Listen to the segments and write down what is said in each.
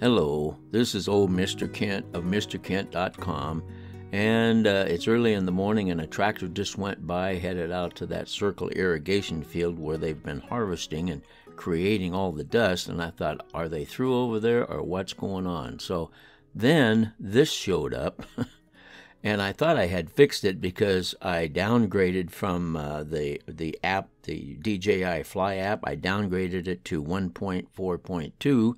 Hello, this is old Mr. Kent of MrKent.com, and it's early in the morning and a tractor just went by headed out to that circle irrigation field where they've been harvesting and creating all the dust, and I thought, are they through over there or what's going on? So then this showed up, and I thought I had fixed it because I downgraded from the app, the DJI Fly app. I downgraded it to 1.4.2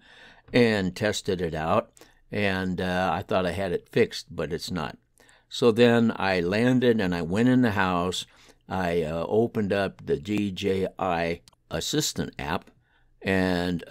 and tested it out, and I thought I had it fixed, but it's not. So then I landed and I went in the house. I opened up the DJI Assistant app and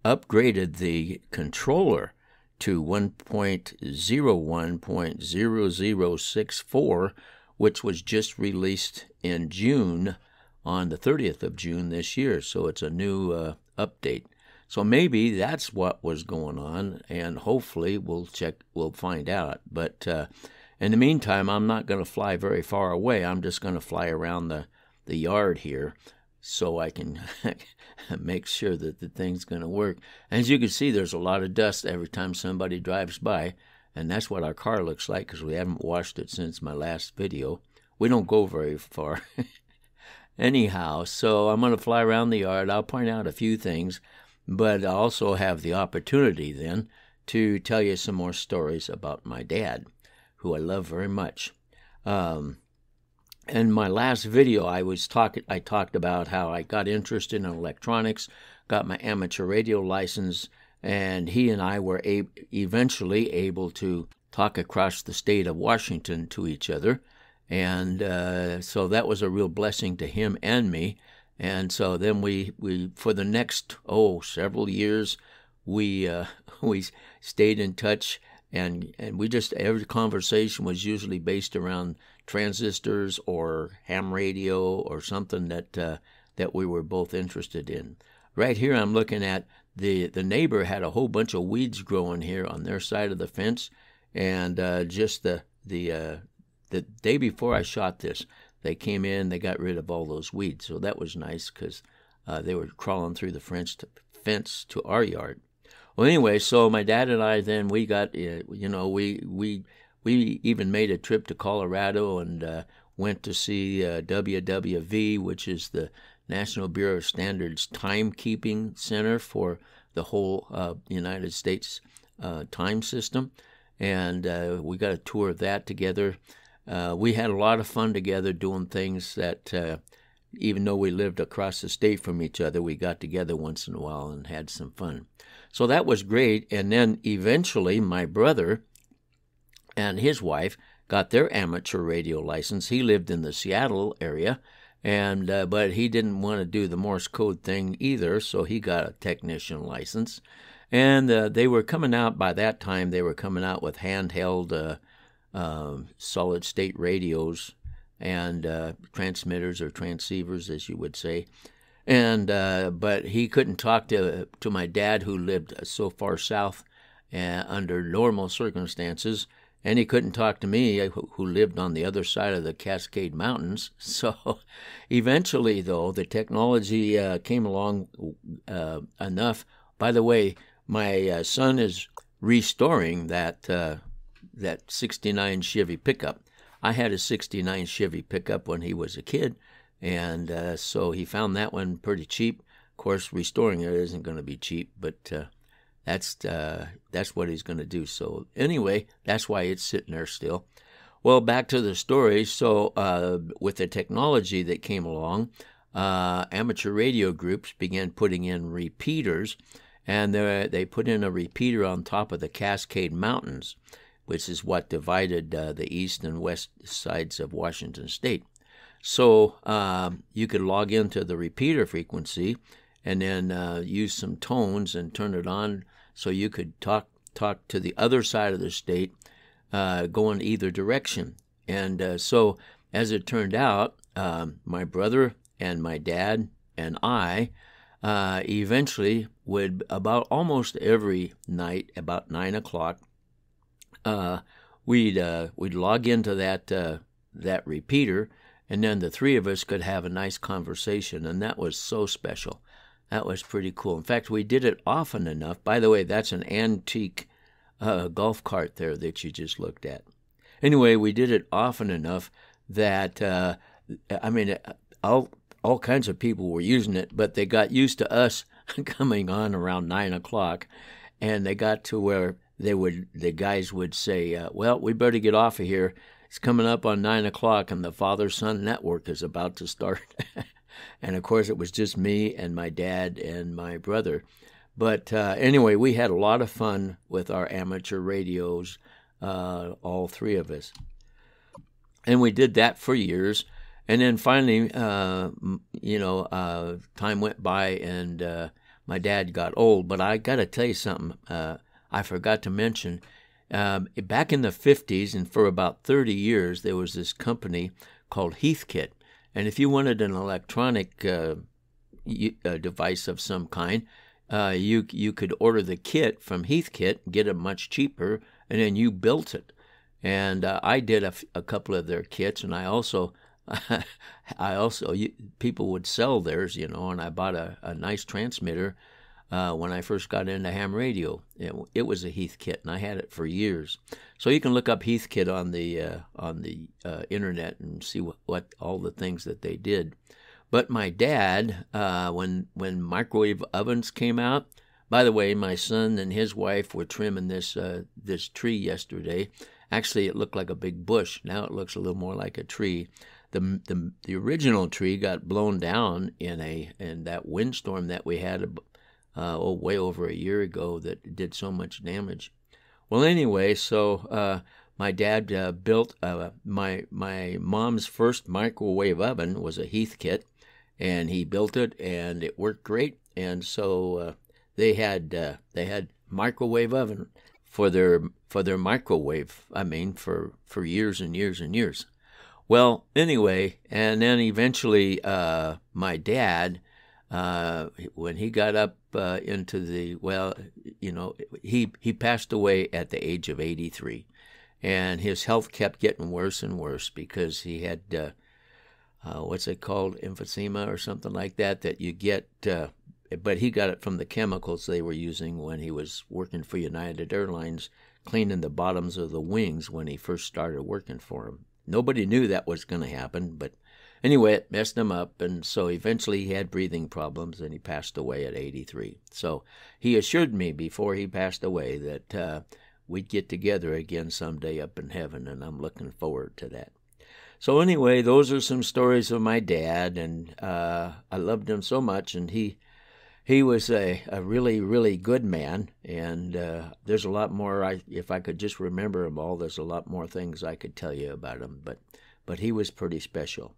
upgraded the controller to 1.01.0064, which was just released in June, on the 30th of June this year. So it's a new update. So maybe that's what was going on, and hopefully we'll find out. But in the meantime, I'm not going to fly very far away. I'm just going to fly around the yard here so I can make sure that the thing's going to work. As you can see, there's a lot of dust every time somebody drives by, and that's what our car looks like because we haven't washed it since my last video. We don't go very far. Anyhow, so I'm going to fly around the yard. I'll point out a few things, but I also have the opportunity then to tell you some more stories about my dad, who I love very much. In my last video, I talked about how I got interested in electronics, got my amateur radio license, and he and I were eventually able to talk across the state of Washington to each other, and so that was a real blessing to him and me. And so then we for the next several years we stayed in touch, and we just, every conversation was usually based around transistors or ham radio or something that we were both interested in. Right here I'm looking at the neighbor had a whole bunch of weeds growing here on their side of the fence, and just the day before I shot this, they came in, they got rid of all those weeds. So that was nice because they were crawling through the fence to our yard. Well, anyway, so my dad and I then, we got, we even made a trip to Colorado and went to see WWV, which is the National Bureau of Standards Timekeeping Center for the whole United States time system. And we got a tour of that together. We had a lot of fun together doing things that, even though we lived across the state from each other, we got together once in a while and had some fun. So that was great. And then eventually my brother and his wife got their amateur radio license. He lived in the Seattle area, and but he didn't want to do the Morse code thing either, so he got a technician license. And they were coming out, by that time, they were coming out with handheld solid-state radios and transmitters or transceivers, as you would say. And but he couldn't talk to my dad, who lived so far south under normal circumstances, and he couldn't talk to me, who lived on the other side of the Cascade Mountains. So eventually, though, the technology came along enough. By the way, my son is restoring that 69 Chevy pickup. I had a 69 Chevy pickup when he was a kid, and so he found that one pretty cheap. Of course, restoring it isn't going to be cheap, but that's what he's going to do. So anyway, that's why it's sitting there still. Well, back to the story. So with the technology that came along, amateur radio groups began putting in repeaters, and they put in a repeater on top of the Cascade Mountains, which is what divided the east and west sides of Washington State. So you could log into the repeater frequency and then use some tones and turn it on so you could talk to the other side of the state, going either direction. And so as it turned out, my brother and my dad and I eventually would, about almost every night, about 9 o'clock, we'd log into that repeater, and then the three of us could have a nice conversation, and that was so special. That was pretty cool. In fact, we did it often enough. By the way, that's an antique golf cart there that you just looked at. Anyway, we did it often enough that, all kinds of people were using it, but they got used to us coming on around 9 o'clock, and they got to where the guys would say, well, we better get off of here. It's coming up on 9 o'clock, and the father-son network is about to start. And, of course, it was just me and my dad and my brother. But anyway, we had a lot of fun with our amateur radios, all three of us. And we did that for years. And then finally, time went by, and my dad got old. But I got to tell you something I forgot to mention. Back in the 50s, and for about 30 years, there was this company called Heathkit. And if you wanted an electronic device of some kind, you could order the kit from Heathkit, get it much cheaper, and then you built it. And I did a couple of their kits, and I also people would sell theirs, and I bought a nice transmitter when I first got into ham radio. It was a Heathkit, and I had it for years. So you can look up Heathkit on the internet and see what all the things that they did. But my dad, when microwave ovens came out, by the way, my son and his wife were trimming this tree yesterday. Actually, it looked like a big bush. Now it looks a little more like a tree. The original tree got blown down in that windstorm that we had way over a year ago that did so much damage. Well, anyway, so my dad built my mom's first microwave oven was a Heathkit, and he built it, and it worked great. And so they had microwave oven for their microwave. For years and years and years. Well, anyway, and then eventually my dad, when he got up he passed away at the age of 83, and his health kept getting worse and worse because he had what's it called, emphysema or something like that you get. But he got it from the chemicals they were using when he was working for United Airlines, cleaning the bottoms of the wings when he first started working for him. Nobody knew that was going to happen, but anyway, it messed him up, and so eventually he had breathing problems, and he passed away at 83. So he assured me before he passed away that we'd get together again someday up in heaven, and I'm looking forward to that. So anyway, those are some stories of my dad, and I loved him so much, and he was a really, really good man, and there's a lot more. If I could just remember them all, there's a lot more things I could tell you about him, but he was pretty special.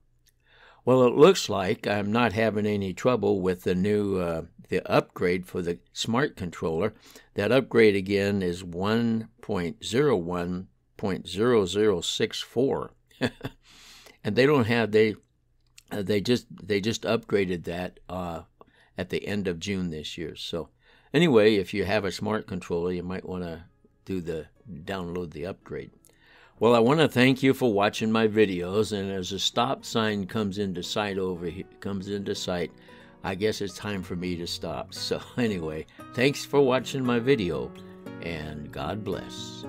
Well, it looks like I'm not having any trouble with the new the upgrade for the smart controller. That upgrade again is 1.01.0064, and they just upgraded that at the end of June this year. So anyway, if you have a smart controller, you might want to download the upgrade. Well, I want to thank you for watching my videos, and as a stop sign comes into sight, I guess it's time for me to stop. So anyway, thanks for watching my video, and God bless.